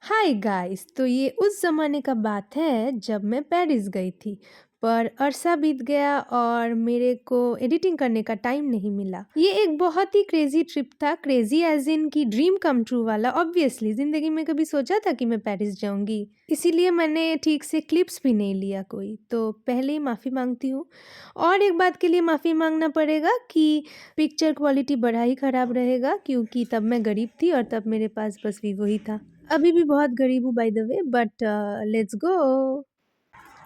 Hi guys. तो ये उस ज़माने का बात है जब मैं पेरिस गई थी। पर अरसा बीत गया और मेरे को एडिटिंग करने का टाइम नहीं मिला। ये एक बहुत ही क्रेजी ट्रिप था। क्रेजी एज इन की ड्रीम कम ट्रू वाला। ऑब्वियसली ज़िंदगी में कभी सोचा था कि मैं पेरिस जाऊंगी, इसीलिए मैंने ठीक से क्लिप्स भी नहीं लिया कोई। तो पहले ही माफ़ी मांगती हूँ। और एक बात के लिए माफ़ी मांगना पड़ेगा कि पिक्चर क्वालिटी बड़ा ही ख़राब रहेगा, क्योंकि तब मैं गरीब थी और तब मेरे पास बस वीवो ही था। अभी भी बहुत गरीब हूँ by the way, but let's go.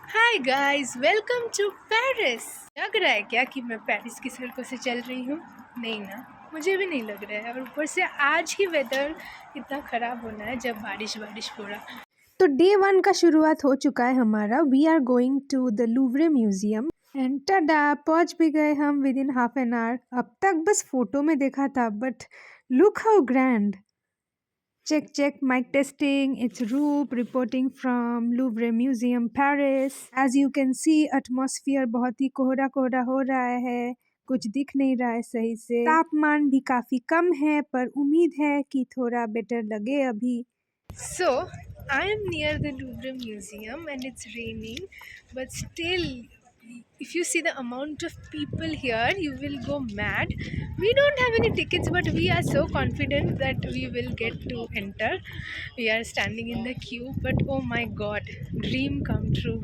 Hi guys, welcome to Paris. लग रहा है क्या कि मैं पेरिस की सड़कों से चल रही हूँ? नहीं ना, मुझे भी नहीं लग रहा है। और ऊपर से आज ही वेदर इतना ख़राब होना है जब बारिश बारिश हो रहा। तो डे 1 का शुरुआत हो चुका है हमारा। We are going to the Louvre museum and tada पहुंच भी गए हम within half an hour. अब तक बस फोटो में देखा था, but look how grand. Check, check, mic testing. It's Roop reporting from Louvre Museum, Paris. As you can see, atmosphere बहुत ही कोहरा कोहरा हो रहा है, कुछ दिख नहीं रहा है सही से। तापमान भी काफी कम है, पर उम्मीद है कि थोड़ा बेटर लगे अभी। So, I am near the Louvre Museum and it's raining, but still, if you see the amount of people here, you will go mad. We don't have any tickets, but we are so confident that we will get to enter. We are standing in the queue, but oh my god, dream come true.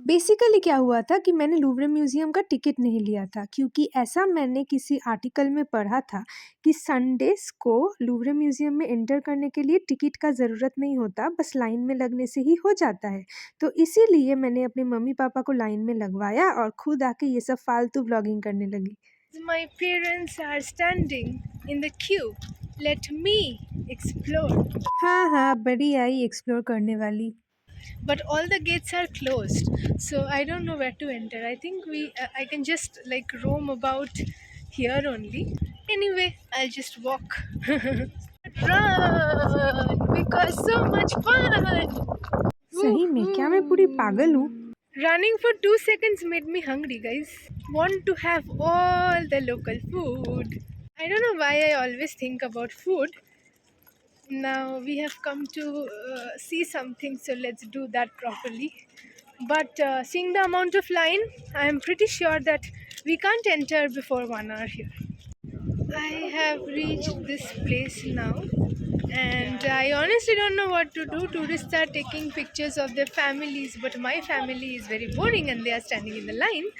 Basically क्या हुआ था कि मैंने लूवरे museum का ticket नहीं लिया था, क्योंकि ऐसा मैंने किसी आर्टिकल में पढ़ा था कि संडेज को लूवरे म्यूजियम में एंटर करने के लिए टिकट का ज़रूरत नहीं होता, बस लाइन में लगने से ही हो जाता है। तो इसीलिए मैंने अपने मम्मी पापा को लाइन में लगवाया और खुद आके ये सब फालतू व्लॉगिंग करने लगी। My parents are standing in the queue. Let me explore. हाँ हाँ, बड़ी आई एक्सप्लोर करने वाली। But all the gates are closed, so I don't know where to enter. I think I can just like roam about here only. Anyway, I'll just walk. Run because so much fun. सही में क्या मैं पूरी पागल हूँ? Running for 2 seconds made me hungry, guys. Want to have all the local food. I don't know why I always think about food. Now we have come to see something, so let's do that properly. But seeing the amount of line, I am pretty sure that we can't enter before 1 hour here. I have reached this place now, and I honestly don't know what to do. Tourists are taking pictures of their families, but my family is very boring and they are standing in the line.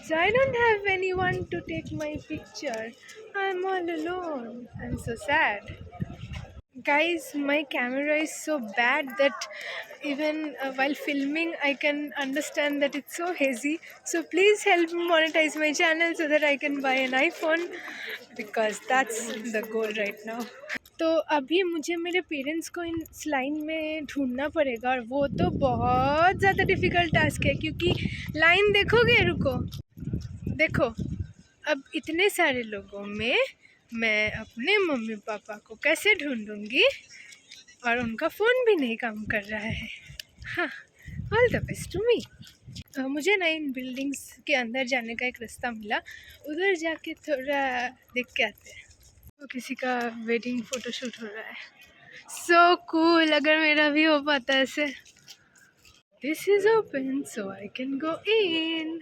So I don't have anyone to take my picture. I'm all alone. I'm so sad. Guys, my camera is so bad that even while filming I can understand that it's so hazy. So please help me monetize my channel so that I can buy an iPhone, because that's the goal right now. तो अभी मुझे मेरे parents को इस line में ढूंढना पड़ेगा, और वो तो बहुत ज़्यादा डिफ़िकल्ट टास्क है, क्योंकि लाइन देखोगे, रुको, देखो, अब इतने सारे लोगों में मैं अपने मम्मी पापा को कैसे ढूंढूंगी, और उनका फ़ोन भी नहीं काम कर रहा है। हाँ, all the best to me. मुझे ना इन बिल्डिंग्स के अंदर जाने का एक रास्ता मिला, उधर जाके थोड़ा देख के आते हैं। तो किसी का वेडिंग फ़ोटोशूट हो रहा है। सो कूल, अगर मेरा भी हो पाता ऐसे। This is open so I can go in.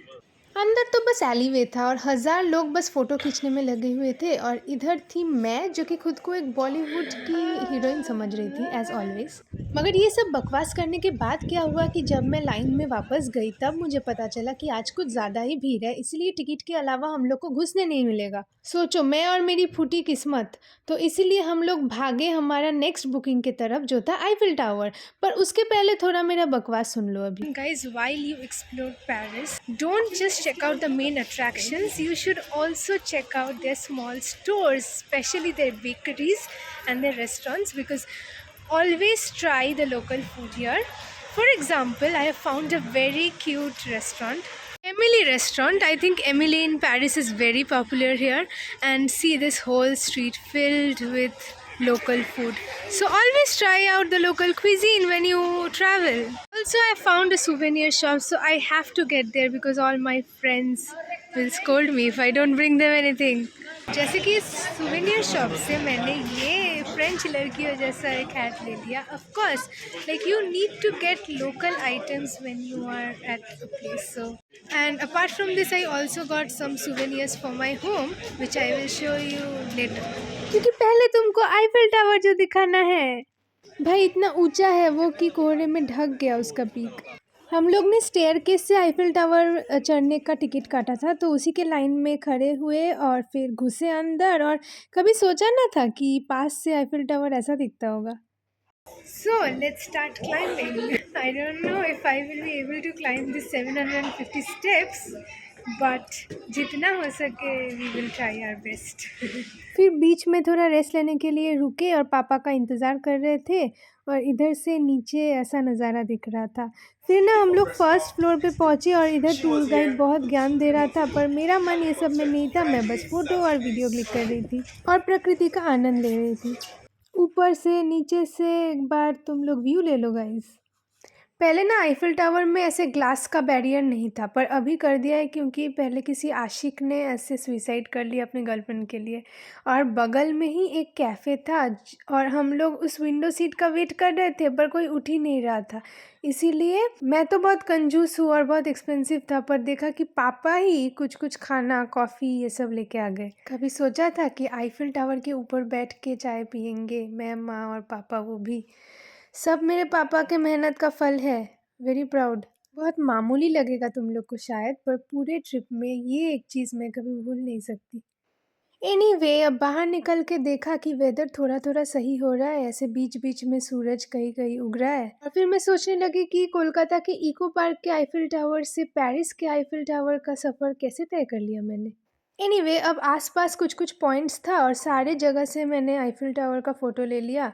अंदर तो बस एलीवे था और 1000 लोग बस फ़ोटो खींचने में लगे हुए थे, और इधर थी मैं जो कि खुद को एक बॉलीवुड की हीरोइन समझ रही थी एज़ ऑलवेज़। मगर ये सब बकवास करने के बाद क्या हुआ कि जब मैं लाइन में वापस गई तब मुझे पता चला कि आज कुछ ज़्यादा ही भीड़ है, इसलिए टिकट के अलावा हम लोग को घुसने नहीं मिलेगा। सोचो, मैं और मेरी फूटी किस्मत। तो इसीलिए हम लोग भागे हमारा नेक्स्ट बुकिंग की तरफ, जो था आईफिल टावर। पर उसके पहले थोड़ा मेरा बकवास सुन लो अभी। Guys, while you explore Paris, don't just check out the main attractions, you should also check out their small stores, especially their bakeries and their restaurants, because always try the local food here. For example, I have found a very cute restaurant, Emily restaurant. I think Emily in Paris is very popular here, and see this whole street filled with local food. So always try out the local cuisine when you travel. Also, I found a souvenir shop, so I have to get there because all my friends will scold me if I don't bring them anything. जैसे कि इस souvenir shop से मैंने ये French लड़कियों जैसा एक hat ले लिया. Of course, like you need to get local items when you are at a place. So and apart from this I also got some souvenirs for my home which I will show you later. क्योंकि पहले तुमको Eiffel tower जो दिखाना है भाई, इतना ऊंचा है वो कि कोहरे में ढक गया उसका पीक. हम लोग ने स्टेयरकेस से आईफिल टावर चढ़ने का टिकट काटा था, तो उसी के लाइन में खड़े हुए और फिर घुसे अंदर. और कभी सोचा ना था कि पास से आईफिल टावर ऐसा दिखता होगा. So let's start climbing. I don't know if I will be able to climb this 750 steps, but जितना हो सके we will try our best. फिर बीच में थोड़ा रेस्ट लेने के लिए रुके और पापा का इंतज़ार कर रहे थे. और इधर से नीचे ऐसा नज़ारा दिख रहा था. फिर ना हम लोग फर्स्ट फ्लोर पे पहुँचे और इधर टूर गाइड बहुत ज्ञान दे रहा था, पर मेरा मन ये सब में नहीं था. मैं बस फ़ोटो और वीडियो क्लिक कर रही थी और प्रकृति का आनंद ले रही थी. ऊपर से नीचे से एक बार तुम लोग व्यू ले लो गाइस. पहले ना आईफिल टावर में ऐसे ग्लास का बैरियर नहीं था, पर अभी कर दिया है क्योंकि पहले किसी आशिक ने ऐसे सुसाइड कर लिया अपने गर्लफ्रेंड के लिए. और बगल में ही एक कैफ़े था और हम लोग उस विंडो सीट का वेट कर रहे थे, पर कोई उठ ही नहीं रहा था. इसीलिए मैं तो बहुत कंजूस हूँ और बहुत एक्सपेंसिव था, पर देखा कि पापा ही कुछ कुछ खाना कॉफ़ी ये सब लेके आ गए. कभी सोचा था कि आईफिल टावर के ऊपर बैठ के चाय पियेंगे, मैं, माँ और पापा. वो भी सब मेरे पापा के मेहनत का फल है. Very proud. बहुत मामूली लगेगा तुम लोग को शायद, पर पूरे ट्रिप में ये एक चीज़ मैं कभी भूल नहीं सकती. एनीवे, अब बाहर निकल के देखा कि वेदर थोड़ा थोड़ा सही हो रहा है. ऐसे बीच बीच में सूरज कहीं कहीं उग रहा है. और फिर मैं सोचने लगी कि कोलकाता के इको पार्क के आईफिल टावर से पेरिस के आईफिल टावर का सफ़र कैसे तय कर लिया मैंने. एनीवे, अब आसपास कुछ कुछ पॉइंट्स था और सारे जगह से मैंने आईफिल टावर का फ़ोटो ले लिया.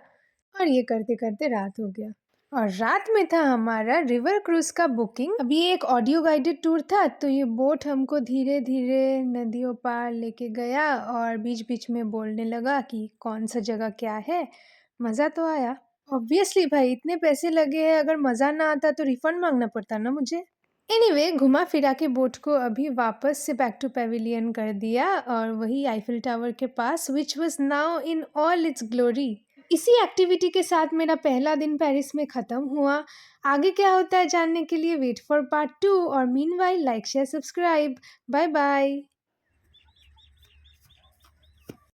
और ये करते करते रात हो गया. और रात में था हमारा रिवर क्रूज का बुकिंग. अब ये एक ऑडियो गाइडेड टूर था, तो ये बोट हमको धीरे धीरे नदियों पार लेके गया और बीच बीच में बोलने लगा कि कौन सा जगह क्या है. मज़ा तो आया. ऑब्वियसली भाई, इतने पैसे लगे हैं, अगर मज़ा ना आता तो रिफंड मांगना पड़ता ना मुझे. एनीवे, घुमा फिरा के बोट को अभी वापस से बैक टू पेविलियन कर दिया और वही आईफिल टावर के पास, which was now in all its glory. इसी एक्टिविटी के साथ मेरा पहला दिन पेरिस में ख़त्म हुआ. आगे क्या होता है जानने के लिए वेट फॉर पार्ट 2. और meanwhile like share subscribe. Bye bye.